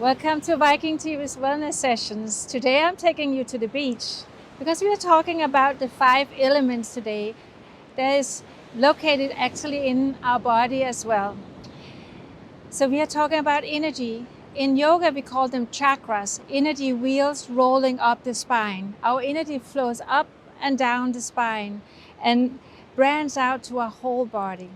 Welcome to Viking.TV's Wellness Sessions. Today I'm taking you to the beach because we are talking about the 5 elements today that is located actually in our body as well. So we are talking about energy. In yoga we call them chakras, energy wheels rolling up the spine. Our energy flows up and down the spine and branches out to our whole body.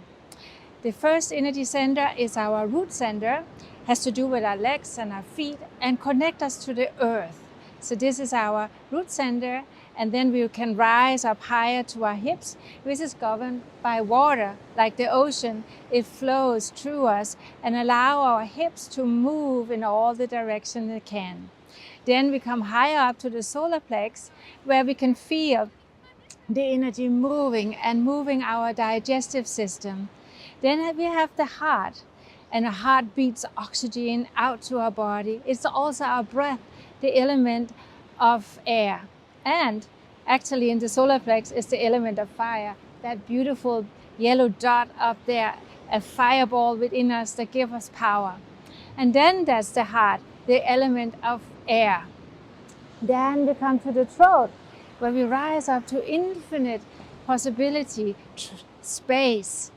The first energy center is our root center, has to do with our legs and our feet and connect us to the earth. So this is our root center, and then we can rise up higher to our hips, which is governed by water, like the ocean. It flows through us and allow our hips to move in all the direction it can. Then we come higher up to the solar plex, where we can feel the energy moving our digestive system. Then we have the heart, and the heart beats oxygen out to our body. It's also our breath, the element of air. And actually in the solar plex is the element of fire, that beautiful yellow dot up there, a fireball within us that gives us power. And then there's the heart, the element of air. Then we come to the throat, where we rise up to infinite possibility, space.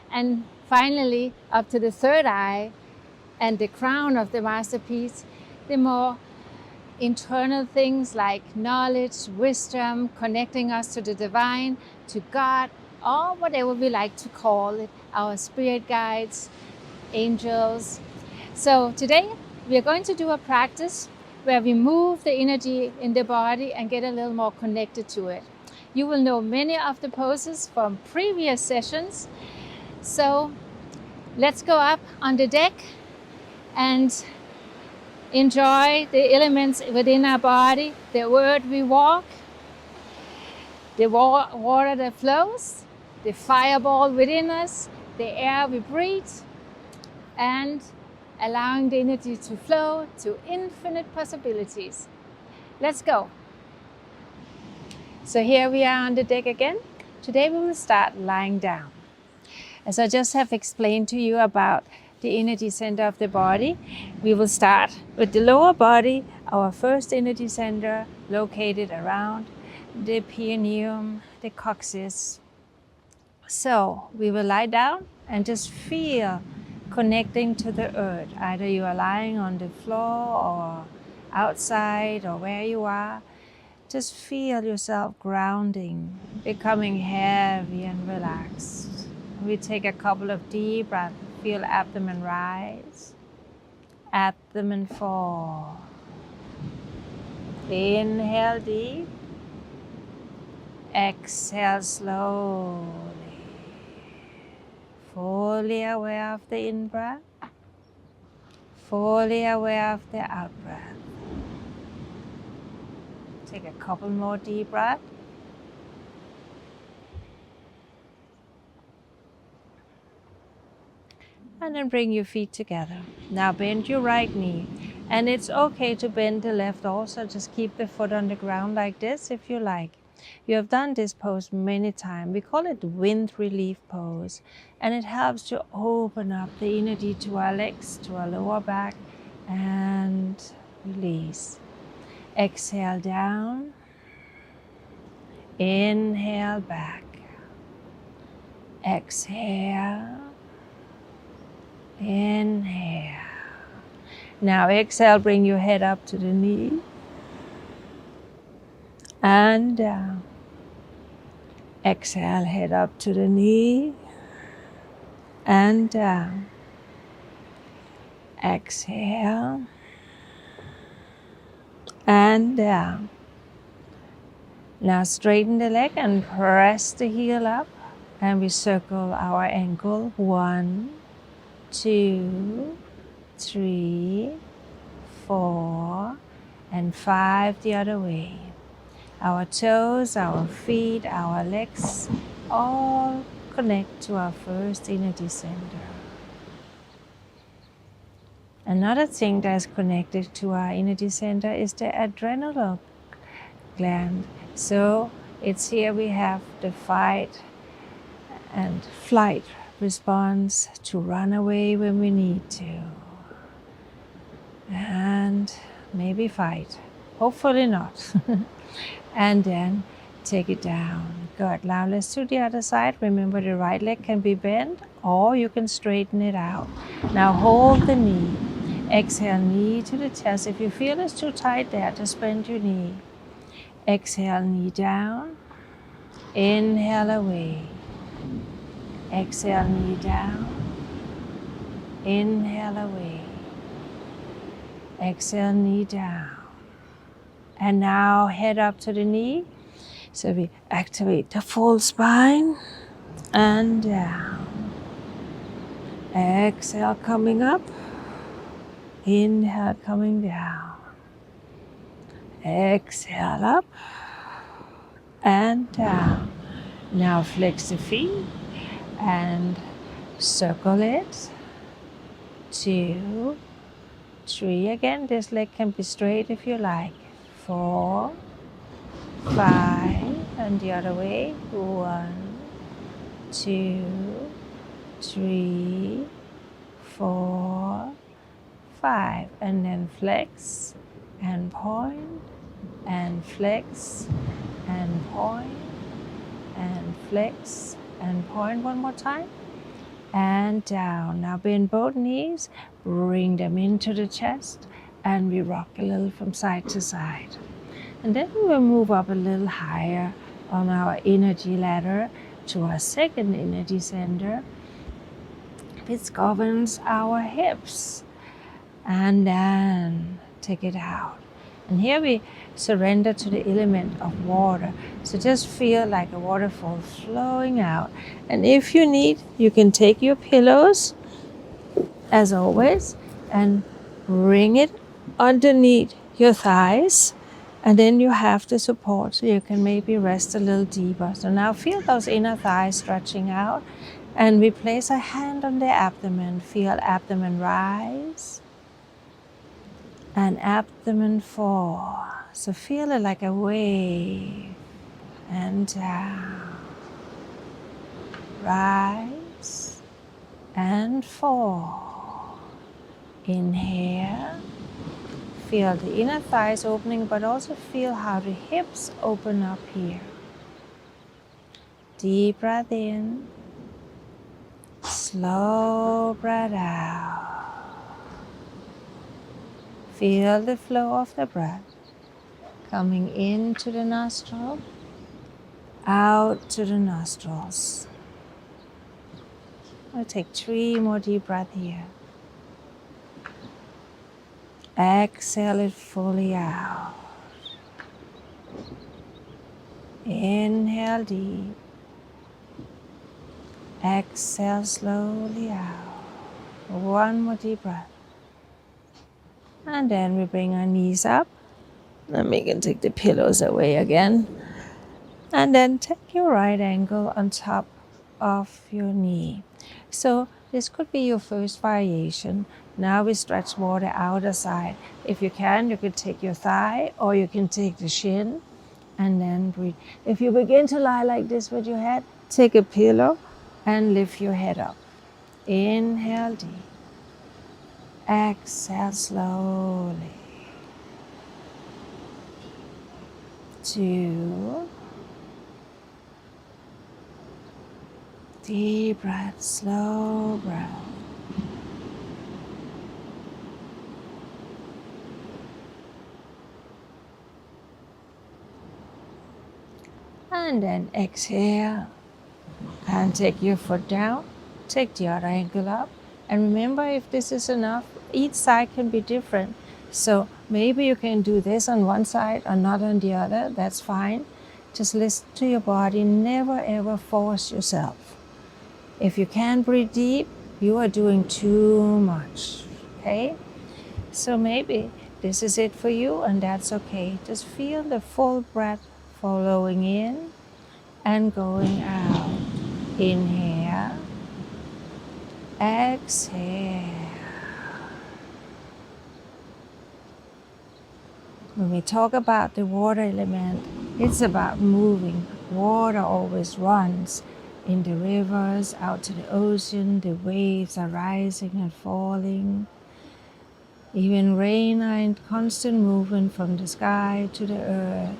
And finally, up to the third eye and the crown of the masterpiece, the more internal things like knowledge, wisdom, connecting us to the divine, to God, or whatever we like to call it, our spirit guides, angels. So today we are going to do a practice where we move the energy in the body and get a little more connected to it. You will know many of the poses from previous sessions. So let's go up on the deck and enjoy the elements within our body, the word we walk, the water that flows, the fireball within us, the air we breathe, and allowing the energy to flow to infinite possibilities. Let's go. So here we are on the deck again. Today we will start lying down. As I just have explained to you about the energy center of the body, we will start with the lower body, our first energy center located around the perineum, the coccyx. So we will lie down and just feel connecting to the earth. Either you are lying on the floor or outside or where you are. Just feel yourself grounding, becoming heavy and relaxed. We take a couple of deep breaths. Feel abdomen rise, abdomen fall. Inhale deep, exhale slowly. Fully aware of the in-breath, fully aware of the out-breath. Take a couple more deep breaths. And then bring your feet together. Now bend your right knee. And it's okay to bend the left also. Just keep the foot on the ground like this if you like. You have done this pose many times. We call it wind relief pose. And it helps to open up the energy to our legs, to our lower back, and release. Exhale down. Inhale back. Exhale. Inhale. Now exhale, bring your head up to the knee and down. Exhale, head up to the knee and down. Exhale and down. Now straighten the leg and press the heel up, and we circle our ankle. 1, 2, 3, 4, and 5 the other way. Our toes, our feet, our legs all connect to our first energy center. Another thing that is connected to our energy center is the adrenal gland. So it's here we have the fight and flight response, to run away when we need to. and maybe fight. Hopefully not. And then take it down. Good. Now let's do the other side. Remember, the right leg can be bent or you can straighten it out. Now hold the knee. Exhale, knee to the chest. If you feel it's too tight there, just bend your knee. Exhale, knee down. Inhale away. Exhale, knee down. Inhale away. Exhale, knee down. And now head up to the knee. So we activate the full spine and down. Exhale, coming up. Inhale, coming down. Exhale, up and down. Now flex the feet and circle it. 2, 3. Again, this leg can be straight if you like. 4, 5, and the other way. 1, 2, 3, 4, 5. And then flex and point and flex and point and flex and point. One more time. And down. Now bend both knees, bring them into the chest, and we rock a little from side to side. And then we will move up a little higher on our energy ladder to our second energy center, which governs our hips. And then take it out. And here we surrender to the element of water. So just feel like a waterfall flowing out. And if you need, you can take your pillows, as always, and bring it underneath your thighs. And then you have the support, so you can maybe rest a little deeper. So now feel those inner thighs stretching out. And we place a hand on the abdomen. Feel abdomen rise and abdomen fall. So feel it like a wave and down. Rise and fall. Inhale. Feel the inner thighs opening, but also feel how the hips open up here. Deep breath in. Slow breath out. Feel the flow of the breath coming into the nostril, out to the nostrils. I'll take 3 more deep breaths here. Exhale it fully out. Inhale deep. Exhale slowly out. 1 more deep breath. And then we bring our knees up. And we can take the pillows away again. And then take your right ankle on top of your knee. So this could be your first variation. Now we stretch more the outer side. If you can take your thigh or you can take the shin and then breathe. If you begin to lie like this with your head, take a pillow and lift your head up. Inhale deep. Exhale slowly. 2. Deep breath, slow breath. And then exhale and take your foot down. Take the other ankle up. And remember, if this is enough, each side can be different. So maybe you can do this on one side or not on the other. That's fine. Just listen to your body. Never ever force yourself. If you can't breathe deep, you are doing too much. Okay? So maybe this is it for you, and that's okay. Just feel the full breath flowing in and going out. Inhale. Exhale. When we talk about the water element, it's about moving. Water always runs in the rivers, out to the ocean. The waves are rising and falling. Even rain are in constant movement from the sky to the earth.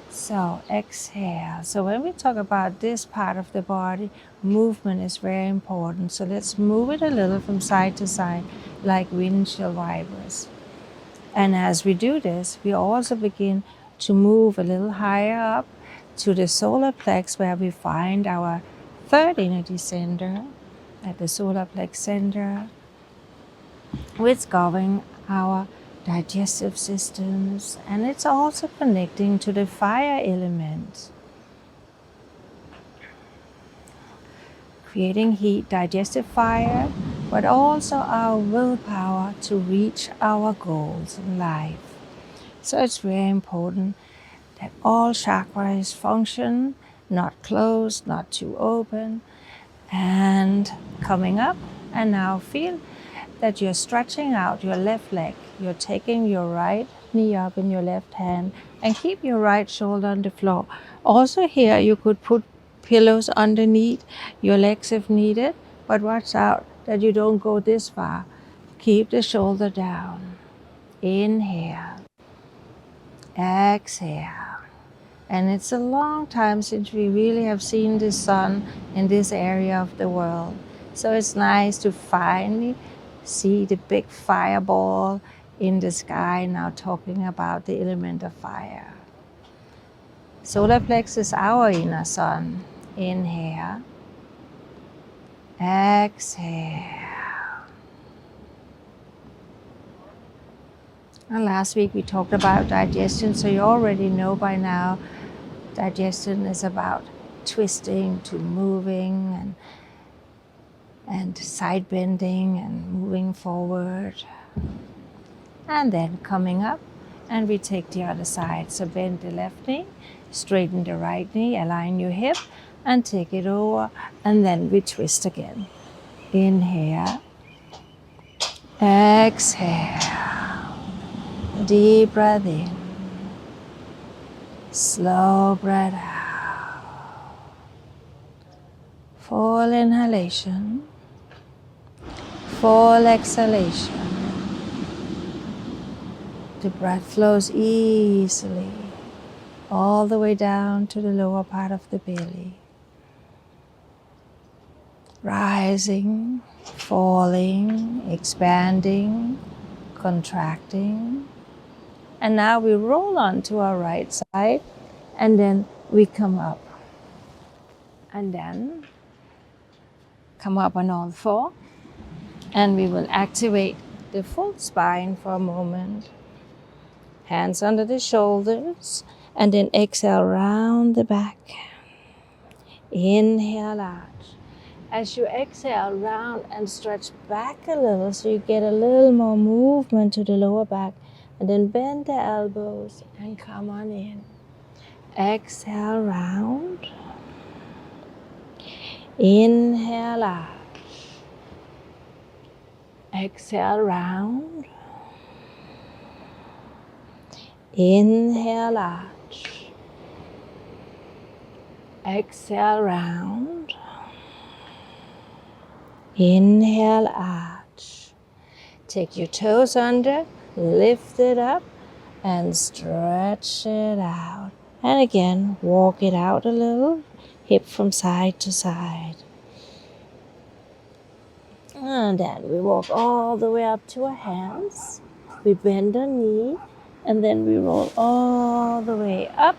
So exhale. So when we talk about this part of the body, movement is very important. So let's move it a little from side to side like windshield wipers. And as we do this, we also begin to move a little higher up to the solar plex, where we find our third energy center at the solar plex center, which governs our digestive systems, and it's also connecting to the fire element, creating heat, digestive fire, but also our willpower to reach our goals in life. So it's very important that all chakras function, not closed, not too open, and coming up. And now feel that you're stretching out your left leg. You're taking your right knee up in your left hand and keep your right shoulder on the floor. Also here you could put pillows underneath your legs if needed, but watch out that you don't go this far. Keep the shoulder down. Inhale. Exhale. And it's a long time since we really have seen the sun in this area of the world. So it's nice to finally see the big fireball in the sky, now talking about the element of fire. Solar plex is our inner sun. Inhale. Exhale. And last week we talked about digestion, so you already know by now digestion is about twisting to moving and side bending and moving forward. And then coming up, and we take the other side. So bend the left knee, straighten the right knee, align your hip, and take it over. And then we twist again. Inhale. Exhale. Deep breath in. Slow breath out. Full inhalation. Full exhalation. The breath flows easily all the way down to the lower part of the belly. Rising, falling, expanding, contracting. And now we roll on to our right side, and then we come up. And then come up on all four, and we will activate the full spine for a moment. Hands under the shoulders, and then exhale round the back. Inhale out. As you exhale, round and stretch back a little so you get a little more movement to the lower back. And then bend the elbows and come on in. Exhale, round. Inhale out. Exhale, round. Inhale out. Exhale, round. Inhale out. Take your toes under, lift it up, and stretch it out. And again, walk it out a little, hip from side to side. And then we walk all the way up to our hands. We bend our knee, and then we roll all the way up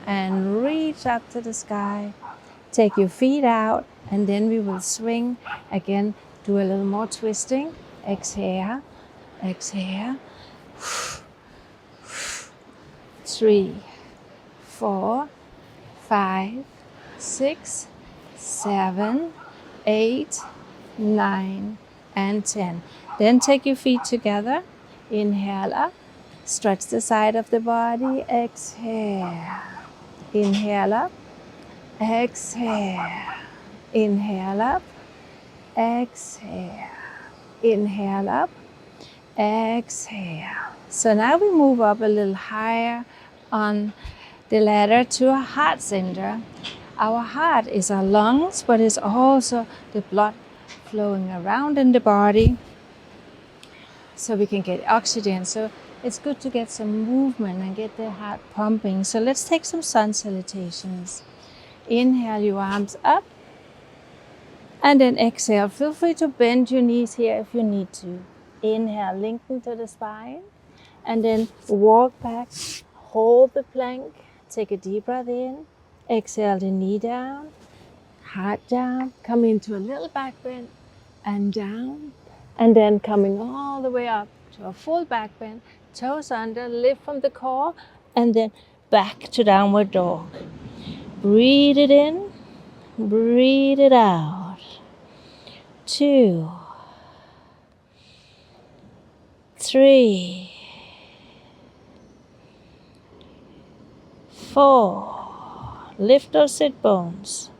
and reach up to the sky. Take your feet out, and then we will swing. Again, do a little more twisting. Exhale, exhale. 3, 4, 5, 6, 7, 8, 9, and 10. Then take your feet together. Inhale up. Stretch the side of the body. Exhale. Inhale up. Exhale. Inhale up. Exhale. Inhale up. Exhale. So now we move up a little higher on the ladder to our heart center. Our heart is our lungs, but it's also the blood flowing around in the body. so we can get oxygen. So it's good to get some movement and get the heart pumping. So let's take some sun salutations. Inhale your arms up, and then exhale. Feel free to bend your knees here if you need to. Inhale, lengthen to the spine, and then walk back, hold the plank, take a deep breath in, exhale the knee down, heart down, come into a little back bend and down, and then coming all the way up to a full back bend, toes under, lift from the core, and then back to downward dog. Breathe it in, breathe it out. 2, 3, 4. Lift those sit bones.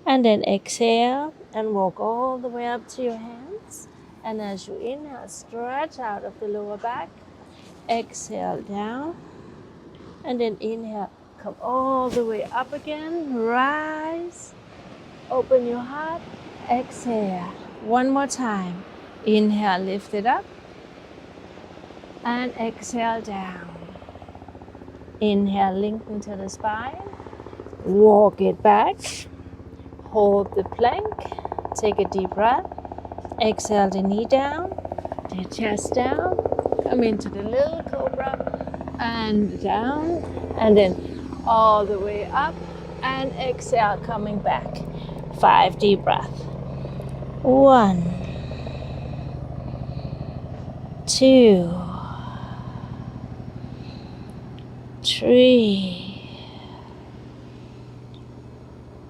And then exhale and walk all the way up to your hands. And as you inhale, stretch out of the lower back. Exhale down. And then inhale, come all the way up again. Rise. Open your heart. Exhale. One more time. Inhale, lift it up. And exhale down. Inhale, lengthen to the spine. Walk it back. Hold the plank. Take a deep breath. Exhale the knee down. The chest down. Come into the little cobra. And down. And then all the way up. And exhale, coming back. 5 deep breaths. 1, 2, 3,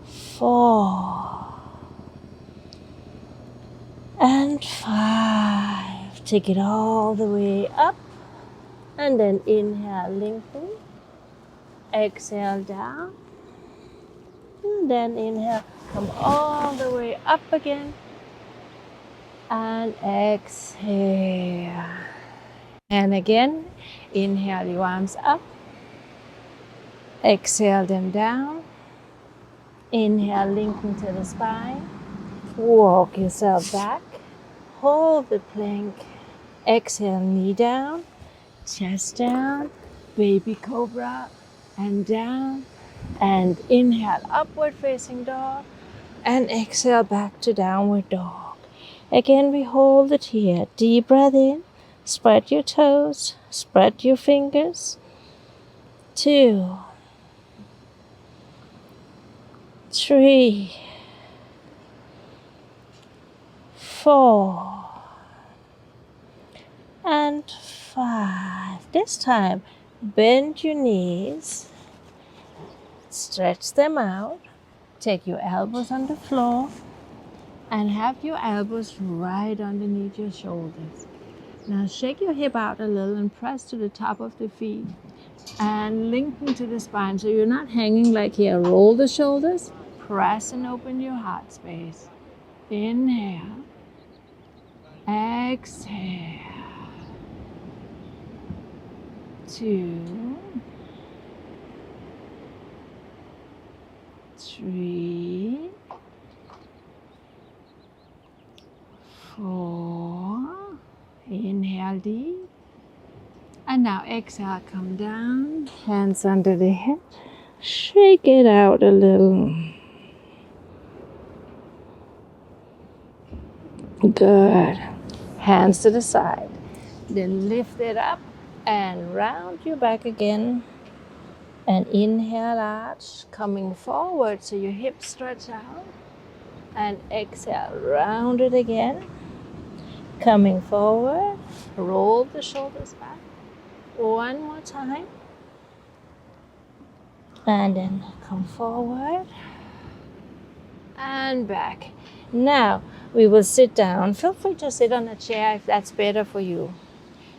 4, and 5. Take it all the way up, and then inhale, lengthen. Exhale down, and then inhale, come all the way up again, and exhale. And again, inhale your arms up. Exhale them down. Inhale, lengthen to the spine. Walk yourself back. Hold the plank. Exhale, knee down. Chest down. Baby cobra. And down. And inhale, upward facing dog. And exhale, back to downward dog. Again, we hold it here. Deep breath in. Spread your toes. Spread your fingers. 2, 3, 4, and 5. This time, bend your knees, stretch them out, take your elbows on the floor, and have your elbows right underneath your shoulders. Now shake your hip out a little and press to the top of the feet and lengthen to the spine so you're not hanging like here. Roll the shoulders, press and open your heart space. Inhale, exhale. 2, 3, 4. Inhale deep. And now exhale, come down, hands under the head. Shake it out a little. Good. Hands to the side. Then lift it up and round your back again. And inhale, arch, coming forward so your hips stretch out. And exhale, round it again. Coming forward, roll the shoulders back. One more time. And then come forward and back. Now we will sit down. Feel free to sit on a chair if that's better for you.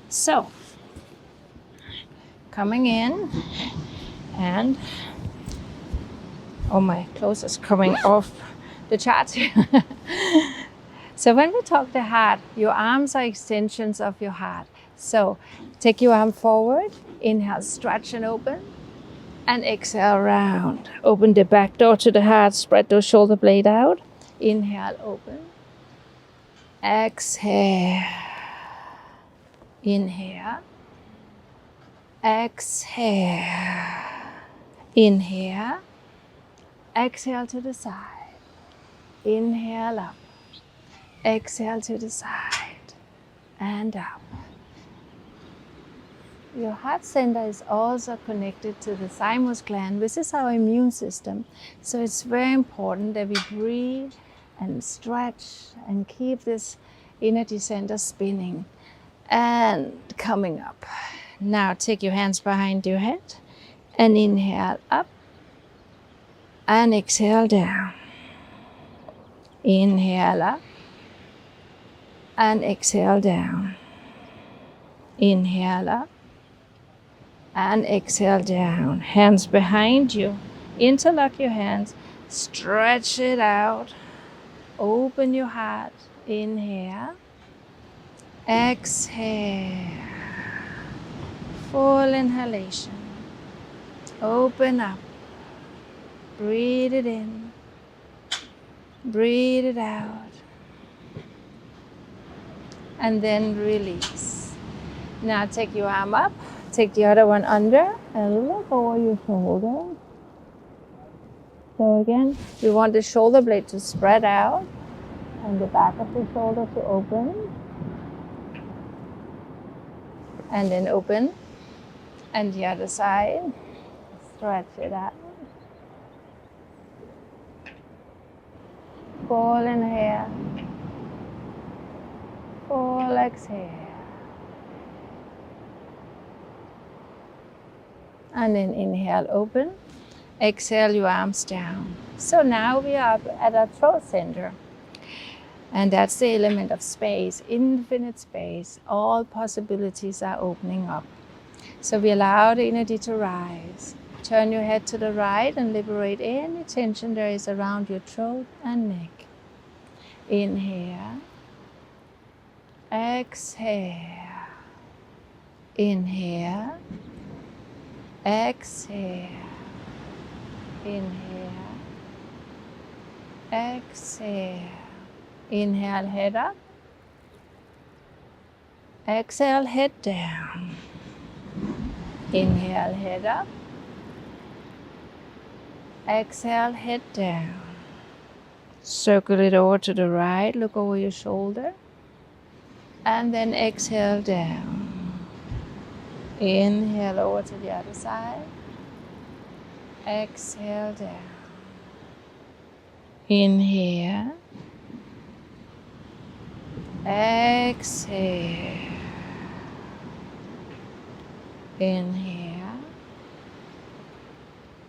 So, coming in and, oh, my clothes is coming off the chart. So when we talk the heart, your arms are extensions of your heart. So take your arm forward, inhale, stretch and open, and exhale, round. Open the back door to the heart, spread those shoulder blades out. Inhale, open. Exhale. Inhale. Exhale. Inhale. Exhale to the side. Inhale up. Exhale to the side and up. Your heart center is also connected to the thymus gland, which is our immune system. So it's very important that we breathe and stretch and keep this energy center spinning and coming up. Now take your hands behind your head and inhale up and exhale down. Inhale up and exhale down. Inhale up and exhale down. Hands behind you. Interlock your hands. Stretch it out. Open your heart. Inhale. Exhale. Full inhalation. Open up. Breathe it in. Breathe it out. And then release. Now take your arm up. Take the other one under and look over your shoulder. So again, we want the shoulder blade to spread out and the back of the shoulder to open. And then open. And the other side. Stretch it out. Full inhale. Full exhale. And then inhale, open. Exhale your arms down. So now we are at our throat center. And that's the element of space, infinite space. All possibilities are opening up. So we allow the energy to rise. Turn your head to the right and liberate any tension there is around your throat and neck. Inhale. Exhale. Inhale. Exhale. Inhale. Exhale. Inhale, head up. Exhale, head down. Inhale, head up. Exhale, head down. Circle it over to the right. Look over your shoulder. And then exhale down. Inhale over to the other side. Exhale down. Inhale. Exhale. Inhale.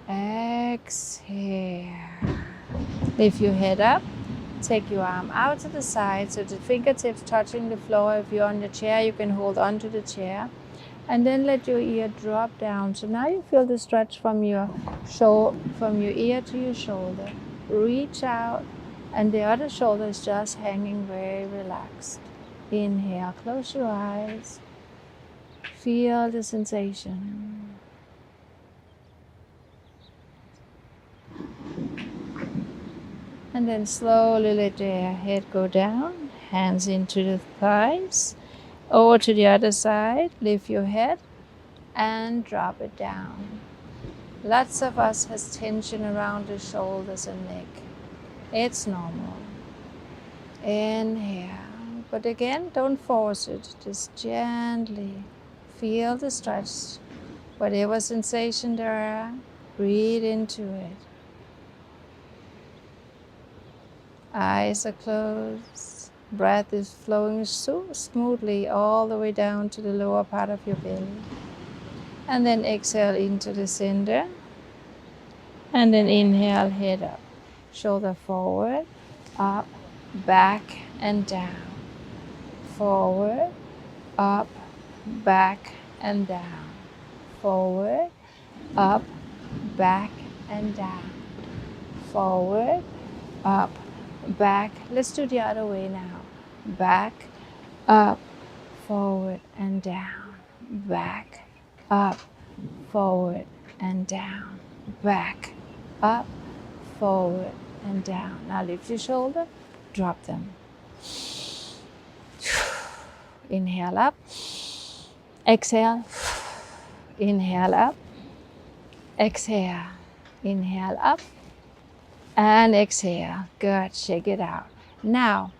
Exhale. Lift your head up. Take your arm out to the side so the fingertips touching the floor. If you're on the chair, you can hold on to the chair. And then let your ear drop down. So now you feel the stretch from your ear to your shoulder. Reach out, and the other shoulder is just hanging very relaxed. Inhale, close your eyes. Feel the sensation. And then slowly let the head go down. Hands into the thighs. Over to the other side, lift your head and drop it down. Lots of us has tension around the shoulders and neck. It's normal. Inhale, but again, don't force it. Just gently feel the stretch. Whatever sensation there are, breathe into it. Eyes are closed. Breath is flowing so smoothly all the way down to the lower part of your belly. And then exhale into the center. And then inhale, head up. Shoulder forward, up, back, and down. Forward, up, back, and down. Forward, up, back, and down. Forward, up, back. Let's do the other way now. Back, up, forward, and down. Back, up, forward, and down. Back, up, forward, and down. Now lift your shoulder, drop them. Inhale up. Exhale. Inhale up. Exhale. Inhale up. And exhale. Good. Shake it out. Now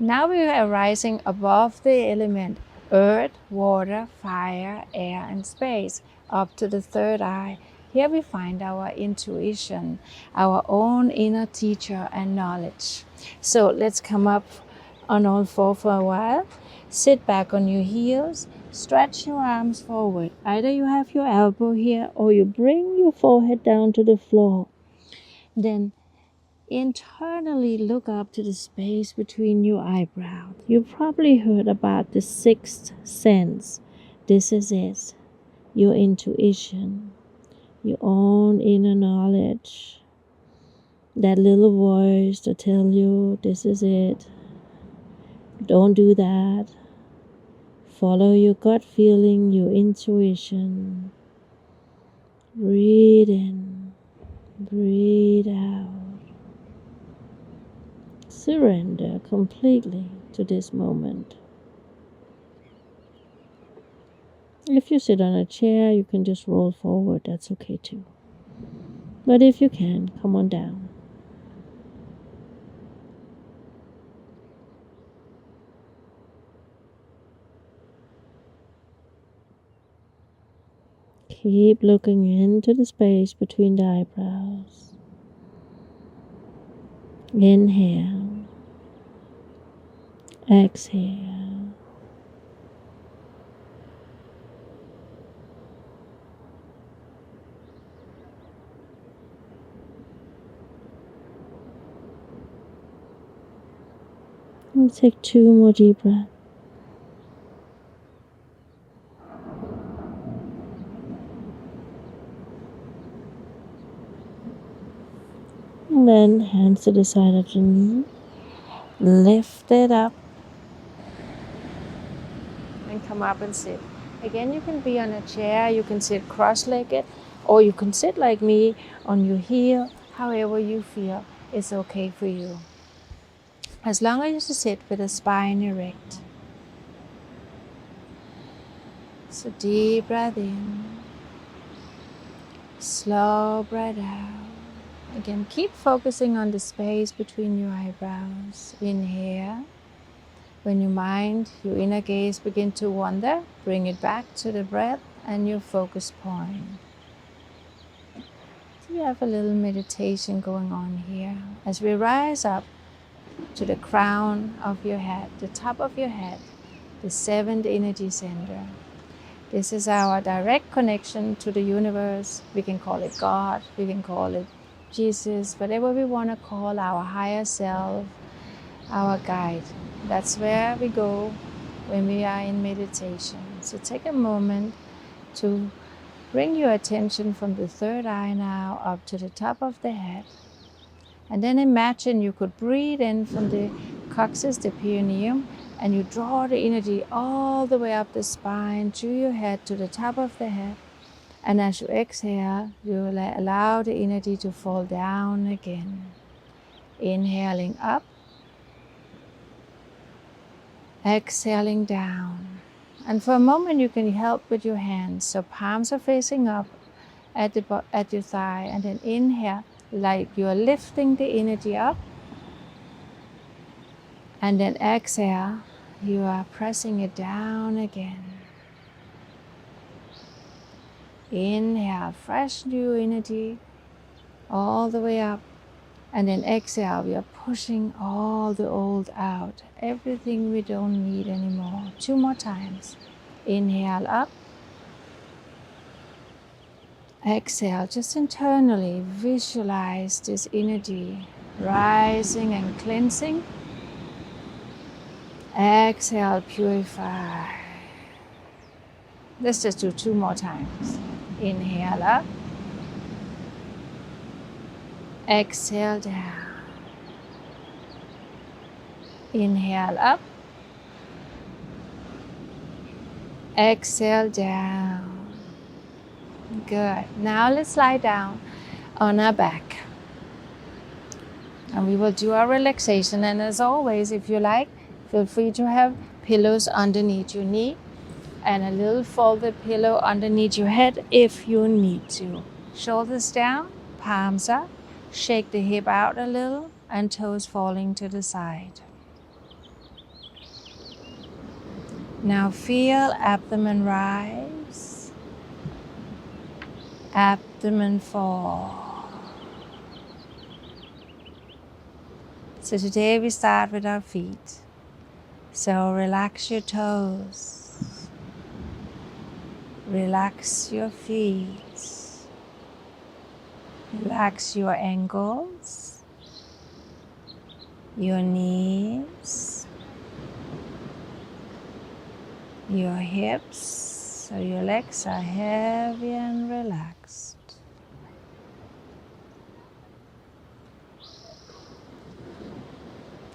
we are rising above the element earth, water, fire, air, and space, up to the third eye. Here we find our intuition, our own inner teacher and knowledge. So let's come up on all four for a while. Sit back on your heels. Stretch your arms forward. Either you have your elbow here or you bring your forehead down to the floor. Then internally look up to the space between your eyebrows. You've probably heard about the sixth sense. This is it. Your intuition, your own inner knowledge. That little voice to tell you this is it. Don't do that. Follow your gut feeling, your intuition. Breathe in, breathe out. Surrender completely to this moment. If you sit on a chair, you can just roll forward. That's okay too. But if you can, come on down. Keep looking into the space between the eyebrows. Inhale. Exhale. And take 2 more deep breaths. And then hands to the side of your knee. Lift it up. And come up and sit. Again, you can be on a chair, you can sit cross-legged, or you can sit like me on your heel. However you feel is okay for you. As long as you sit with the spine erect. So deep breath in. Slow breath out. Again, keep focusing on the space between your eyebrows. Inhale. When your mind, your inner gaze begin to wander, bring it back to the breath and your focus point. So you have a little meditation going on here. As we rise up to the crown of your head, the top of your head, the 7th energy center. This is our direct connection to the universe. We can call it God, we can call it Jesus, whatever we want to call our higher self, our guide. That's where we go when we are in meditation. So take a moment to bring your attention from the third eye now up to the top of the head. And then imagine you could breathe in from the coccyx, the perineum, and you draw the energy all the way up the spine, through your head to the top of the head. And as you exhale, you will allow the energy to fall down again. Inhaling up. Exhaling down. And for a moment you can help with your hands. So palms are facing up at your thigh. And then inhale, like you are lifting the energy up. And then exhale, you are pressing it down again. Inhale, fresh new energy all the way up. And then exhale, we are pushing all the old out. Everything we don't need anymore. 2 more times. Inhale up. Exhale, just internally visualize this energy rising and cleansing. Exhale, purify. Let's just do 2 more times. Inhale up. Exhale down. Inhale up. Exhale down. Good. Now let's lie down on our back. And we will do our relaxation. And as always, if you like, feel free to have pillows underneath your knee. And a little folded pillow underneath your head if you need to. Shoulders down, palms up. Shake the hip out a little and toes falling to the side. Now feel abdomen rise, abdomen fall. So today we start with our feet. So relax your toes, relax your feet, relax your ankles, your knees, your hips, so your legs are heavy and relaxed.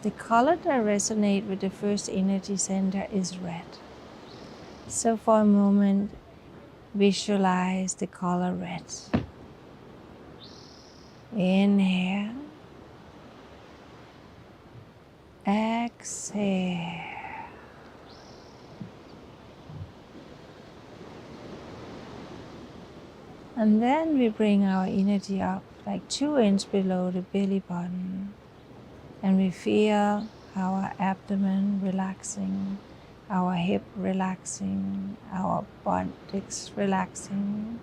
The color that resonates with the first energy center is red. So for a moment, visualize the color red. Inhale, exhale. And then we bring our energy up like 2 inches below the belly button. And we feel our abdomen relaxing, our hip relaxing, our buttocks relaxing.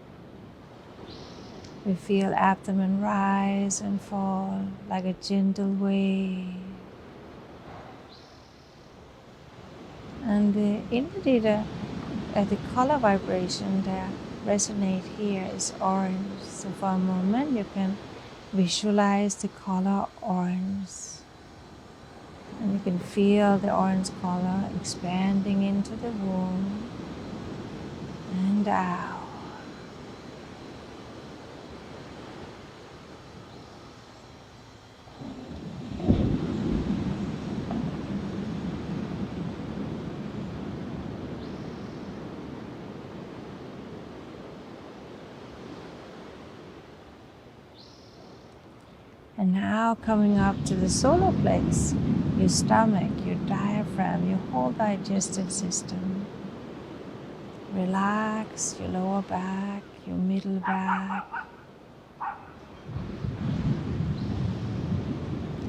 We feel abdomen rise and fall like a gentle wave. And the energy, the color vibration that resonates here is orange. So for a moment you can visualize the color orange. And you can feel the orange color expanding into the womb and out. And now coming up to the solar plex, your stomach, your diaphragm, your whole digestive system. Relax your lower back, your middle back.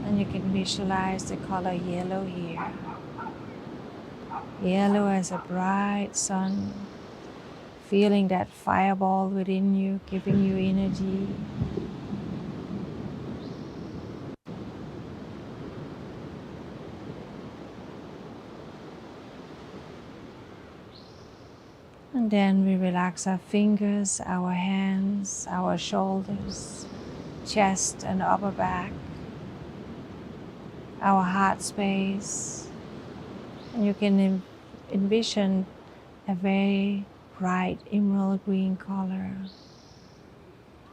And you can visualize the color yellow here. Yellow as a bright sun, feeling that fireball within you, giving you energy. And then we relax our fingers, our hands, our shoulders, chest and upper back, our heart space. And you can envision a very bright emerald green color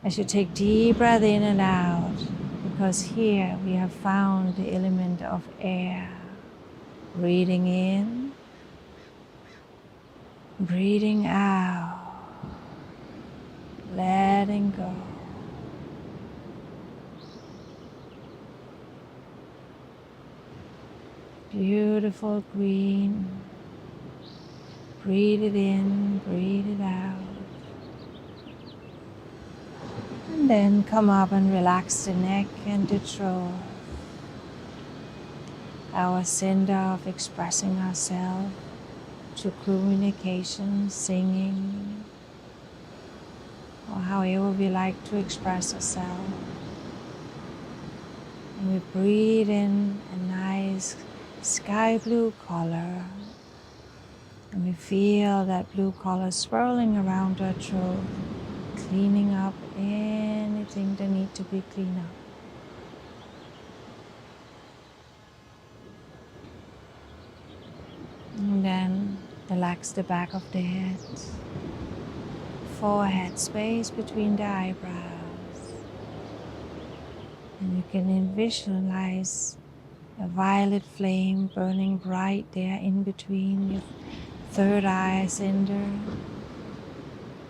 as you take deep breath in and out, because here we have found the element of air. Breathing in, breathing out, letting go. Beautiful green. Breathe it in, breathe it out. And then come up and relax the neck and the throat. Our center of expressing ourselves through communication, singing, or however we like to express ourselves. And we breathe in a nice sky blue color. And we feel that blue color swirling around our throat, cleaning up anything that needs to be cleaned up. And then relax the back of the head, forehead space between the eyebrows. And you can visualize a violet flame burning bright there in between your third eye center,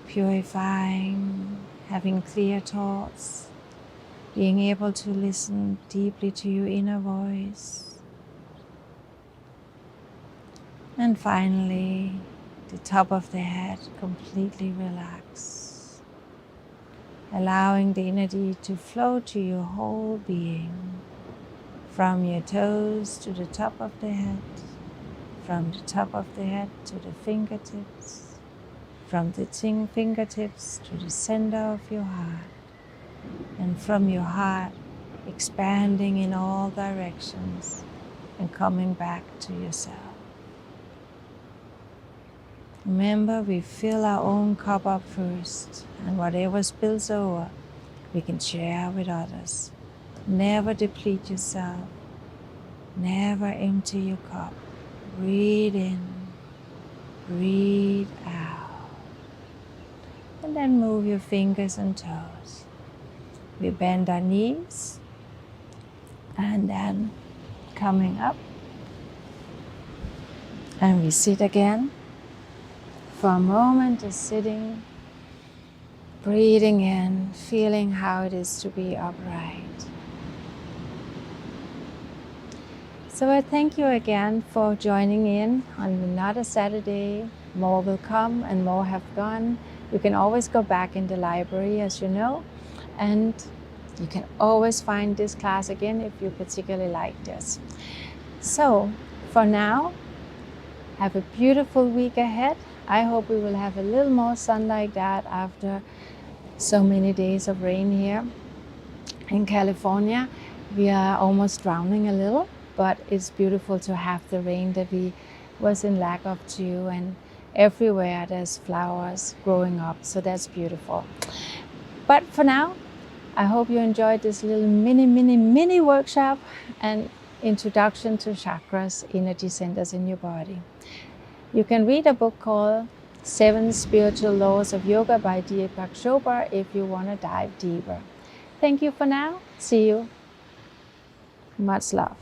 purifying, having clear thoughts, being able to listen deeply to your inner voice. And finally, the top of the head completely relax, allowing the energy to flow to your whole being, from your toes to the top of the head, from the top of the head to the fingertips, from the fingertips to the center of your heart, and from your heart expanding in all directions and coming back to yourself. Remember, we fill our own cup up first, and whatever spills over, we can share with others. Never deplete yourself. Never empty your cup. Breathe in, breathe out. And then move your fingers and toes. We bend our knees, and then coming up. And we sit again. For a moment, just sitting, breathing in, feeling how it is to be upright. So I thank you again for joining in on another Saturday. More will come and more have gone. You can always go back in the library, as you know, and you can always find this class again if you particularly like this. So for now, have a beautiful week ahead. I hope we will have a little more sun like that after so many days of rain here in California. We are almost drowning a little, but it's beautiful to have the rain that we was in lack of too, and everywhere there's flowers growing up, so that's beautiful. But for now, I hope you enjoyed this little mini workshop and introduction to chakras, energy centers in your body. You can read a book called 7 Spiritual Laws of Yoga by Deepak Chopra if you want to dive deeper. Thank you for now. See you. Much love.